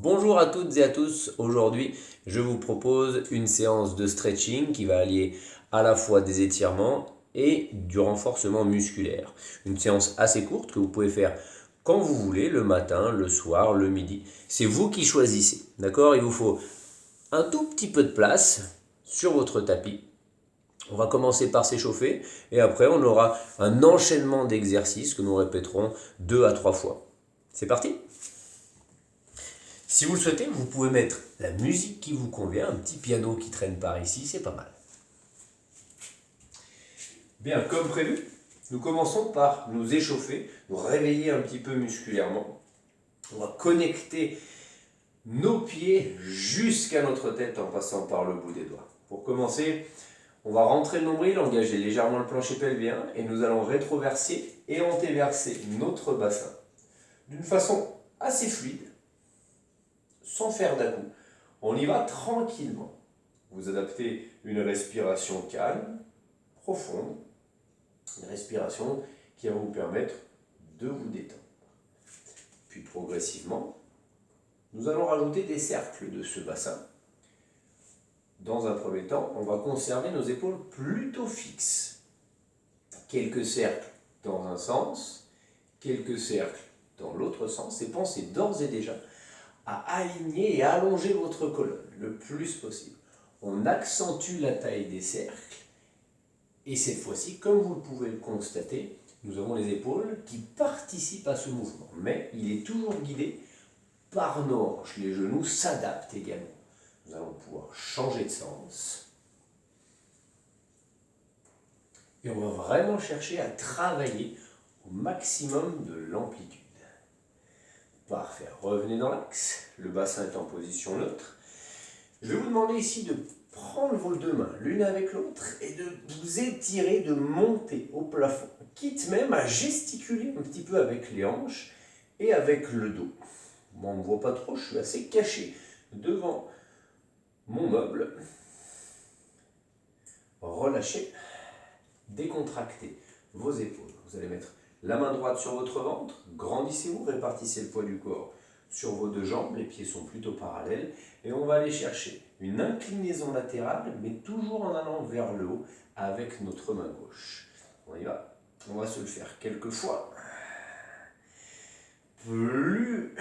Bonjour à toutes et à tous, aujourd'hui je vous propose une séance de stretching qui va allier à la fois des étirements et du renforcement musculaire. Une séance assez courte que vous pouvez faire quand vous voulez, le matin, le soir, le midi. C'est vous qui choisissez, d'accord? Il vous faut un tout petit peu de place sur votre tapis. On va commencer par s'échauffer et après on aura un enchaînement d'exercices que nous répéterons 2 à 3 fois. C'est parti? Si vous le souhaitez, vous pouvez mettre la musique qui vous convient, un petit piano qui traîne par ici, c'est pas mal. Bien, comme prévu, nous commençons par nous échauffer, nous réveiller un petit peu musculairement. On va connecter nos pieds jusqu'à notre tête en passant par le bout des doigts. Pour commencer, on va rentrer le nombril, engager légèrement le plancher pelvien et nous allons rétroverser et antéverser notre bassin d'une façon assez fluide, sans faire d'à-coups. On y va tranquillement. Vous adaptez une respiration calme, profonde, une respiration qui va vous permettre de vous détendre. Puis progressivement, nous allons rajouter des cercles de ce bassin. Dans un premier temps, on va conserver nos épaules plutôt fixes. Quelques cercles dans un sens, quelques cercles dans l'autre sens, et pensez d'ores et déjà à aligner et à allonger votre colonne le plus possible. On accentue la taille des cercles et cette fois-ci, comme vous pouvez le constater, nous avons les épaules qui participent à ce mouvement, mais il est toujours guidé par nos hanches. Les genoux s'adaptent également. Nous allons pouvoir changer de sens et on va vraiment chercher à travailler au maximum de l'amplitude. Parfait, revenez dans l'axe, le bassin est en position neutre. Je vais vous demander ici de prendre vos deux mains l'une avec l'autre et de vous étirer, de monter au plafond, quitte même à gesticuler un petit peu avec les hanches et avec le dos. Moi, on ne me voit pas trop, je suis assez caché devant mon meuble. Relâchez, décontractez vos épaules. Vous allez mettre la main droite sur votre ventre, grandissez-vous, répartissez le poids du corps sur vos deux jambes, les pieds sont plutôt parallèles, et on va aller chercher une inclinaison latérale, mais toujours en allant vers le haut avec notre main gauche. On y va, on va se le faire quelques fois. Plus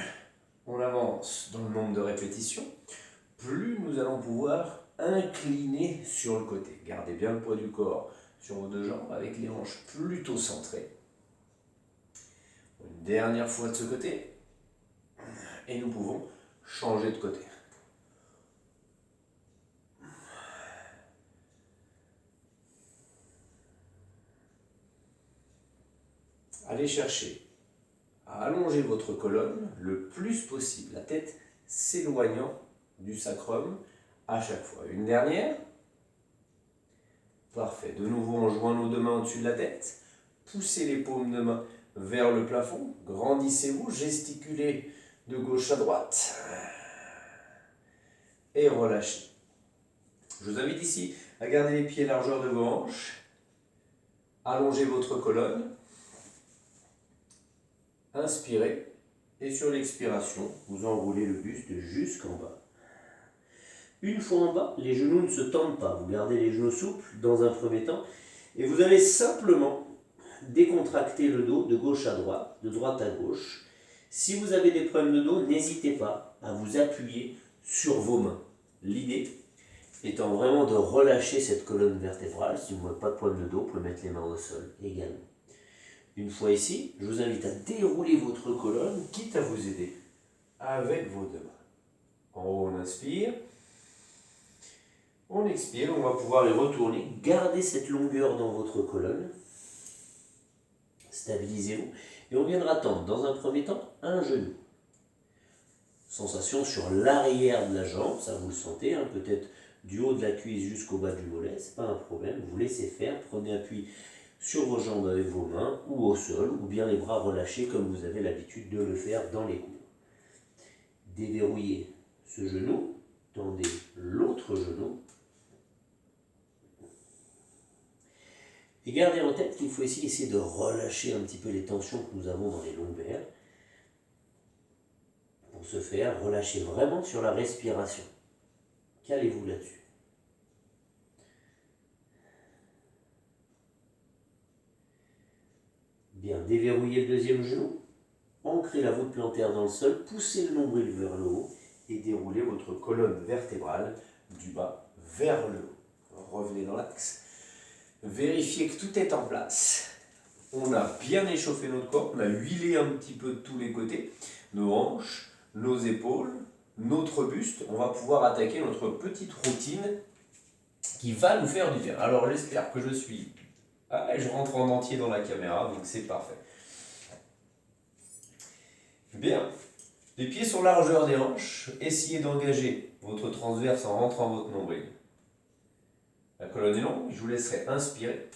on avance dans le nombre de répétitions, plus nous allons pouvoir incliner sur le côté. Gardez bien le poids du corps sur vos deux jambes avec les hanches plutôt centrées. Une dernière fois de ce côté. Et nous pouvons changer de côté. Allez chercher à allonger votre colonne le plus possible, la tête s'éloignant du sacrum à chaque fois. Une dernière. Parfait. De nouveau, on joint nos deux mains au-dessus de la tête. Poussez les paumes de main vers le plafond. Grandissez-vous, gesticulez de gauche à droite. Et relâchez. Je vous invite ici à garder les pieds largeur de vos hanches. Allongez votre colonne. Inspirez. Et sur l'expiration, vous enroulez le buste jusqu'en bas. Une fois en bas, les genoux ne se tendent pas. Vous gardez les genoux souples dans un premier temps. Et vous allez simplement décontracter le dos de gauche à droite, de droite à gauche. Si vous avez des problèmes de dos, n'hésitez pas à vous appuyer sur vos mains. L'idée étant vraiment de relâcher cette colonne vertébrale. Si vous n'avez pas de problème de dos, vous pouvez mettre les mains au sol également. Une fois ici, je vous invite à dérouler votre colonne, quitte à vous aider avec vos deux mains. En haut, on inspire. On expire, on va pouvoir les retourner. Gardez cette longueur dans votre colonne. Stabilisez-vous. Et on viendra tendre dans un premier temps un genou. Sensation sur l'arrière de la jambe, ça vous le sentez, hein, peut-être du haut de la cuisse jusqu'au bas du mollet, c'est pas un problème. Vous laissez faire, prenez appui sur vos jambes avec vos mains ou au sol, ou bien les bras relâchés comme vous avez l'habitude de le faire dans les cours. Déverrouillez ce genou, tendez l'autre genou. Et gardez en tête qu'il faut essayer de relâcher un petit peu les tensions que nous avons dans les lombaires. Pour Pour ce faire, relâchez vraiment sur la respiration. Calez-vous là-dessus. Bien, déverrouillez le deuxième genou, ancrez la voûte plantaire dans le sol, poussez le nombril vers le haut et déroulez votre colonne vertébrale du bas vers le haut. Revenez dans l'axe. Vérifiez que tout est en place. On a bien échauffé notre corps, on a huilé un petit peu de tous les côtés, nos hanches, nos épaules, notre buste. On va pouvoir attaquer notre petite routine qui va nous faire du bien. Alors j'espère que je suis... Ah, je rentre en entier dans la caméra, donc c'est parfait. Bien. Les pieds sur la largeur des hanches. Essayez d'engager votre transverse en rentrant votre nombril. La colonne est longue, je vous laisserai inspirer.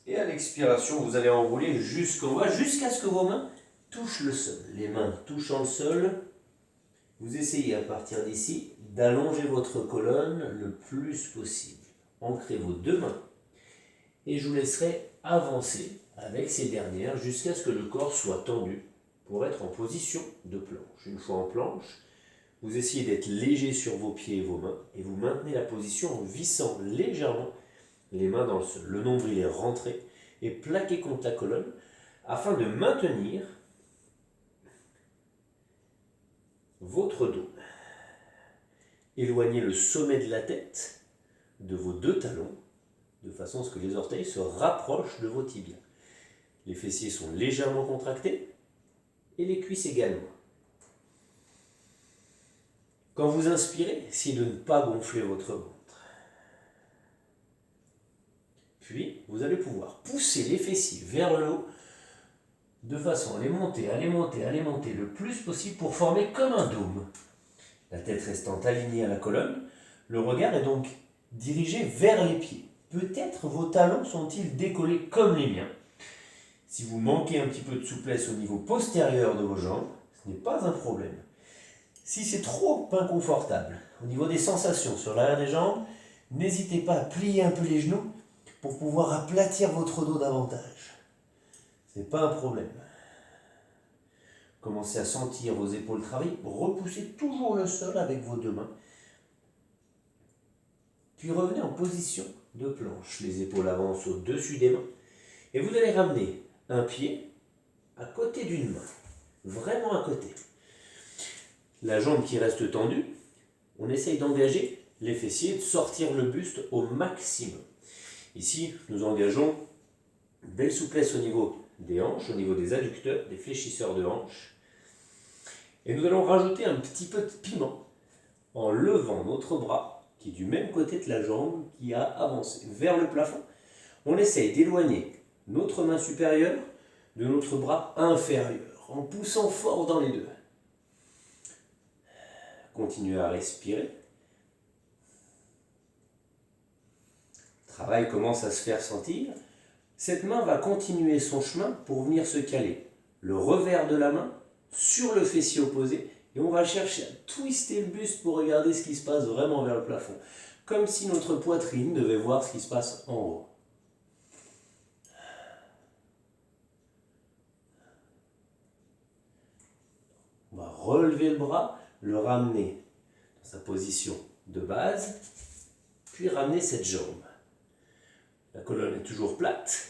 Et à l'expiration, vous allez enrouler jusqu'en bas, jusqu'à ce que vos mains touchent le sol. Les mains touchant le sol, vous essayez à partir d'ici d'allonger votre colonne le plus possible. Ancrez vos deux mains. Et je vous laisserai avancer avec ces dernières jusqu'à ce que le corps soit tendu pour être en position de planche. Une fois en planche, vous essayez d'être léger sur vos pieds et vos mains et vous maintenez la position en vissant légèrement les mains dans le sol. Le nombril est rentré et plaqué contre la colonne afin de maintenir votre dos. Éloignez le sommet de la tête de vos deux talons de façon à ce que les orteils se rapprochent de vos tibias. Les fessiers sont légèrement contractés et les cuisses également. Quand vous inspirez, essayez de ne pas gonfler votre ventre. Puis, vous allez pouvoir pousser les fessiers vers le haut de façon à les monter, à les monter, à les monter le plus possible pour former comme un dôme. La tête restant alignée à la colonne, le regard est donc dirigé vers les pieds. Peut-être vos talons sont-ils décollés comme les miens. Si vous manquez un petit peu de souplesse au niveau postérieur de vos jambes, ce n'est pas un problème. Si c'est trop inconfortable au niveau des sensations sur l'arrière des jambes, n'hésitez pas à plier un peu les genoux pour pouvoir aplatir votre dos davantage. Ce n'est pas un problème. Commencez à sentir vos épaules travailler, repoussez toujours le sol avec vos deux mains. Puis revenez en position de planche. Les épaules avancent au-dessus des mains. Et vous allez ramener un pied à côté d'une main. Vraiment à côté. La jambe qui reste tendue, on essaye d'engager les fessiers, de sortir le buste au maximum. Ici, nous engageons une belle souplesse au niveau des hanches, au niveau des adducteurs, des fléchisseurs de hanches. Et nous allons rajouter un petit peu de piment en levant notre bras, qui est du même côté de la jambe, qui a avancé vers le plafond. On essaye d'éloigner notre main supérieure de notre bras inférieur, en poussant fort dans les deux. Continuez à respirer. Le travail commence à se faire sentir. Cette main va continuer son chemin pour venir se caler le revers de la main sur le fessier opposé et on va chercher à twister le buste pour regarder ce qui se passe vraiment vers le plafond. Comme si notre poitrine devait voir ce qui se passe en haut. On va relever le bras, le ramener dans sa position de base, puis ramener cette jambe. La colonne est toujours plate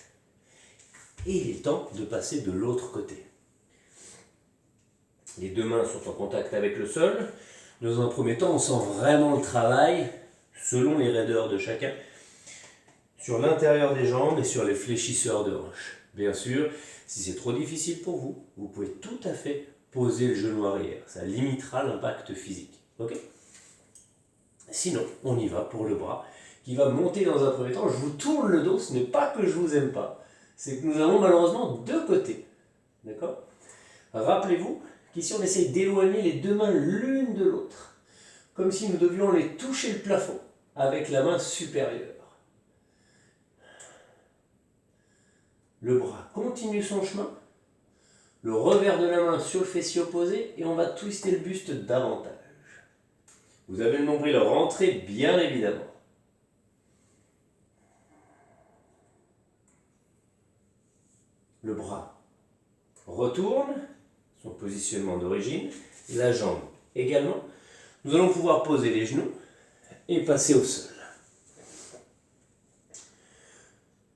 et il est temps de passer de l'autre côté. Les deux mains sont en contact avec le sol. Dans un premier temps, on sent vraiment le travail, selon les raideurs de chacun, sur l'intérieur des jambes et sur les fléchisseurs de hanches. Bien sûr, si c'est trop difficile pour vous, vous pouvez tout à fait poser le genou arrière. Ça limitera l'impact physique. Okay ? Sinon, on y va pour le bras qui va monter dans un premier temps. Je vous tourne le dos, ce n'est pas que je vous aime pas, c'est que nous avons malheureusement deux côtés. D'accord ? Rappelez-vous qu'ici on essaie d'éloigner les deux mains l'une de l'autre, comme si nous devions les toucher le plafond avec la main supérieure. Le bras continue son chemin, le revers de la main sur le fessier opposé et on va twister le buste davantage. Vous avez le nombril rentré bien évidemment. Le bras retourne, son positionnement d'origine, la jambe également. Nous allons pouvoir poser les genoux et passer au sol.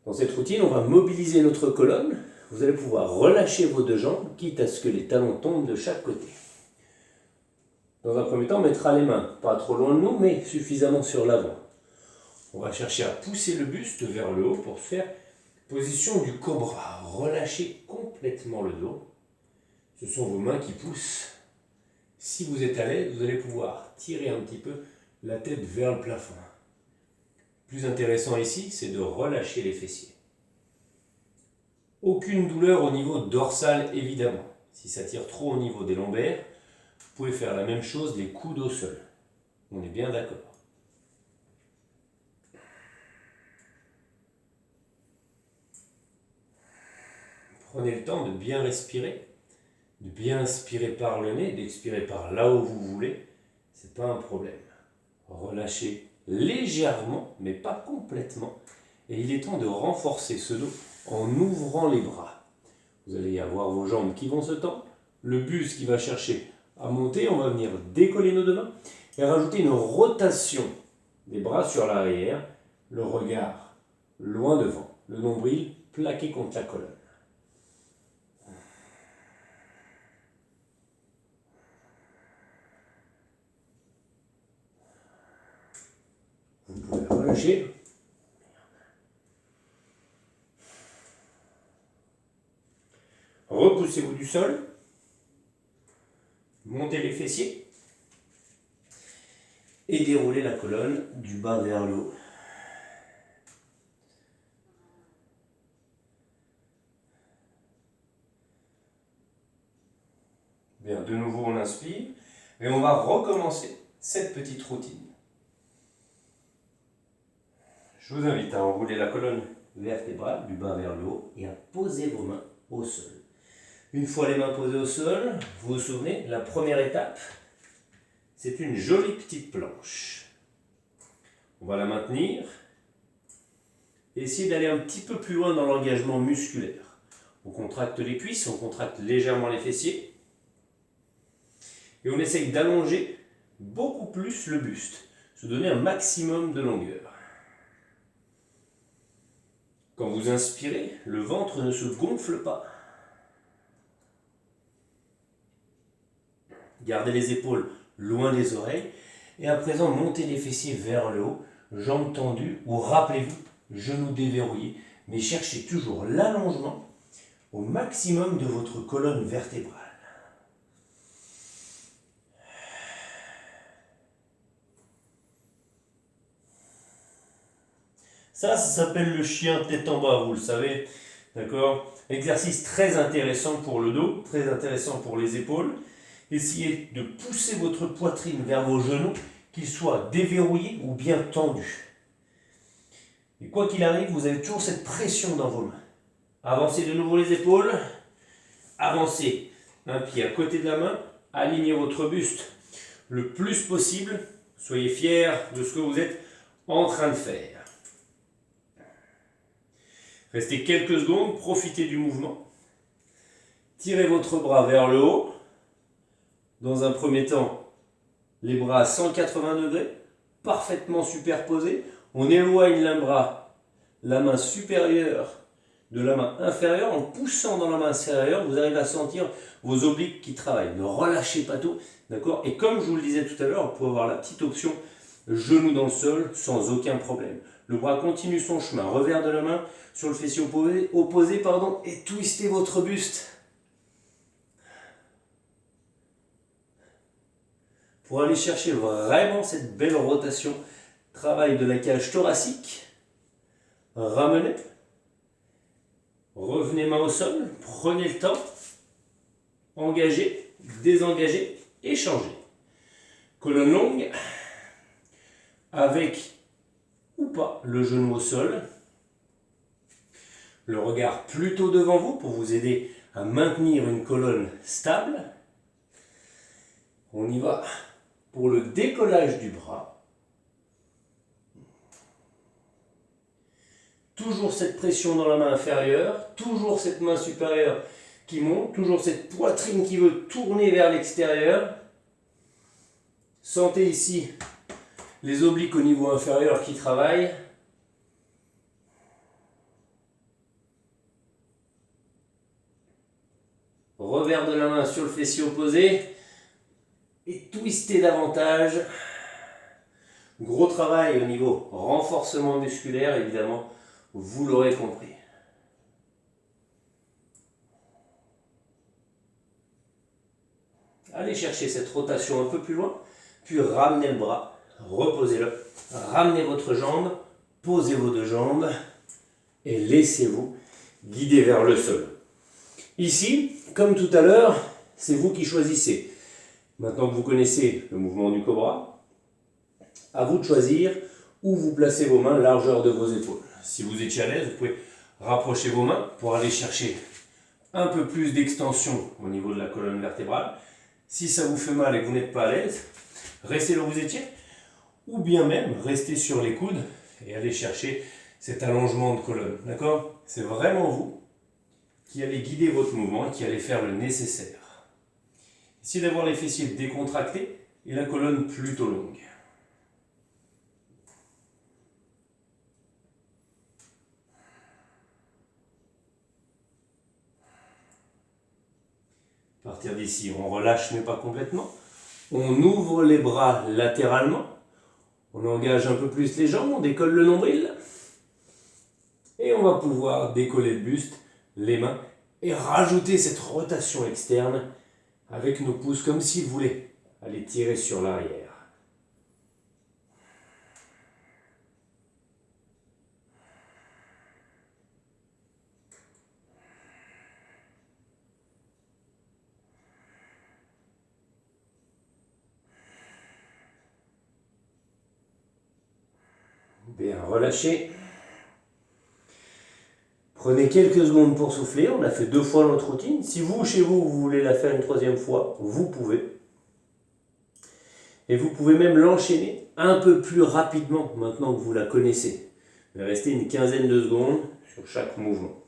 Dans cette routine, on va mobiliser notre colonne. Vous allez pouvoir relâcher vos deux jambes, quitte à ce que les talons tombent de chaque côté. Dans un premier temps, on mettra les mains pas trop loin de nous, mais suffisamment sur l'avant. On va chercher à pousser le buste vers le haut pour faire position du cobra. Relâchez complètement le dos. Ce sont vos mains qui poussent. Si vous êtes à l'aise, vous allez pouvoir tirer un petit peu la tête vers le plafond. Plus intéressant ici, c'est de relâcher les fessiers. Aucune douleur au niveau dorsal, évidemment. Si ça tire trop au niveau des lombaires, vous pouvez faire la même chose, les coudes au sol. On est bien d'accord. Prenez le temps de bien respirer, de bien inspirer par le nez, d'expirer par là où vous voulez. Ce n'est pas un problème. Relâchez légèrement, mais pas complètement. Et il est temps de renforcer ce dos en ouvrant les bras. Vous allez avoir vos jambes qui vont se tendre, le buste qui va chercher à monter. On va venir décoller nos deux mains et rajouter une rotation des bras sur l'arrière, le regard loin devant, le nombril plaqué contre la colonne. Vous pouvez relâcher. Repoussez-vous du sol. Montez les fessiers. Et déroulez la colonne du bas vers le haut. Bien, de nouveau on inspire. Et on va recommencer cette petite routine. Je vous invite à enrouler la colonne vertébrale du bas vers le haut et à poser vos mains au sol. Une fois les mains posées au sol, vous vous souvenez, la première étape, c'est une jolie petite planche. On va la maintenir. Essayez d'aller un petit peu plus loin dans l'engagement musculaire. On contracte les cuisses, on contracte légèrement les fessiers. Et on essaye d'allonger beaucoup plus le buste, se donner un maximum de longueur. Quand vous inspirez, le ventre ne se gonfle pas. Gardez les épaules loin des oreilles. Et à présent, montez les fessiers vers le haut, jambes tendues, ou rappelez-vous, genoux déverrouillés. Mais cherchez toujours l'allongement au maximum de votre colonne vertébrale. Ça s'appelle le chien tête en bas, vous le savez. D'accord? Exercice très intéressant pour le dos, très intéressant pour les épaules. Essayez de pousser votre poitrine vers vos genoux, qu'ils soient déverrouillés ou bien tendus. Et quoi qu'il arrive, vous avez toujours cette pression dans vos mains. Avancez de nouveau les épaules. Avancez un pied à côté de la main. Alignez votre buste le plus possible. Soyez fiers de ce que vous êtes en train de faire. Restez quelques secondes, profitez du mouvement. Tirez votre bras vers le haut. Dans un premier temps, les bras à 180 degrés, parfaitement superposés. On éloigne l'avant-bras, la main supérieure de la main inférieure. En poussant dans la main inférieure, vous arrivez à sentir vos obliques qui travaillent. Ne relâchez pas tout, d'accord? Et comme je vous le disais tout à l'heure, vous pouvez avoir la petite option genou dans le sol sans aucun problème. Le bras continue son chemin, revers de la main sur le fessier opposé, et twistez votre buste. Pour aller chercher vraiment cette belle rotation, travail de la cage thoracique. Ramenez. Revenez main au sol, prenez le temps. Engagez, désengagez, échangez. Colonne longue, avec ou pas le genou au sol. Le regard plutôt devant vous pour vous aider à maintenir une colonne stable. On y va pour le décollage du bras. Toujours cette pression dans la main inférieure, toujours cette main supérieure qui monte, toujours cette poitrine qui veut tourner vers l'extérieur. Sentez ici les obliques au niveau inférieur qui travaillent. Revers de la main sur le fessier opposé et twistez davantage. Gros travail au niveau renforcement musculaire, évidemment, vous l'aurez compris. Allez chercher cette rotation un peu plus loin, puis ramenez le bras, reposez-le, ramenez votre jambe, posez vos deux jambes et laissez-vous guider vers le sol. Ici, comme tout à l'heure, c'est vous qui choisissez. Maintenant que vous connaissez le mouvement du cobra, à vous de choisir où vous placez vos mains, largeur de vos épaules. Si vous étiez à l'aise, vous pouvez rapprocher vos mains pour aller chercher un peu plus d'extension au niveau de la colonne vertébrale. Si ça vous fait mal et que vous n'êtes pas à l'aise, restez là où vous étiez, ou bien même restez sur les coudes et allez chercher cet allongement de colonne. D'accord? C'est vraiment vous qui allez guider votre mouvement et qui allez faire le nécessaire. Essayez d'avoir les fessiers décontractés et la colonne plutôt longue. À partir d'ici, on relâche mais pas complètement. On ouvre les bras latéralement. On engage un peu plus les jambes, on décolle le nombril. Et on va pouvoir décoller le buste, les mains, et rajouter cette rotation externe avec nos pouces comme si vous voulez aller tirer sur l'arrière. Bien relâché. Prenez quelques secondes pour souffler. On a fait 2 fois notre routine. Si vous, chez vous, vous voulez la faire une 3e fois, vous pouvez. Et vous pouvez même l'enchaîner un peu plus rapidement maintenant que vous la connaissez. Mais restez une quinzaine de secondes sur chaque mouvement.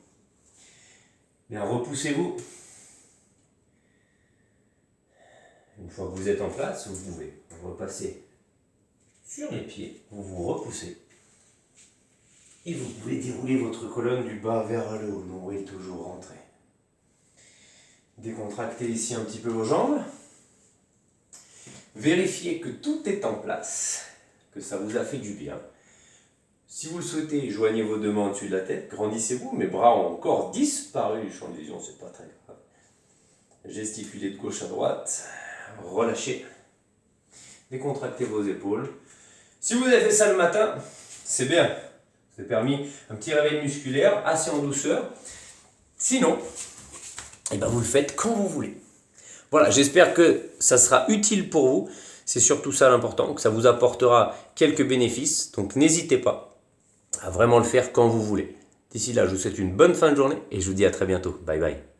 Bien, repoussez-vous. Une fois que vous êtes en place, vous pouvez repasser sur les pieds. Vous vous repoussez. Et vous pouvez dérouler votre colonne du bas vers le haut, nombril toujours rentré. Décontractez ici un petit peu vos jambes. Vérifiez que tout est en place, que ça vous a fait du bien. Si vous le souhaitez, joignez vos deux mains au-dessus de la tête, grandissez-vous. Mes bras ont encore disparu du champ de vision, c'est pas très grave. Gesticulez de gauche à droite, relâchez. Décontractez vos épaules. Si vous avez fait ça le matin, c'est bien. Ça a permis un petit réveil musculaire, assez en douceur. Sinon, vous le faites quand vous voulez. Voilà, j'espère que ça sera utile pour vous. C'est surtout ça l'important, que ça vous apportera quelques bénéfices. Donc n'hésitez pas à vraiment le faire quand vous voulez. D'ici là, je vous souhaite une bonne fin de journée et je vous dis à très bientôt. Bye bye.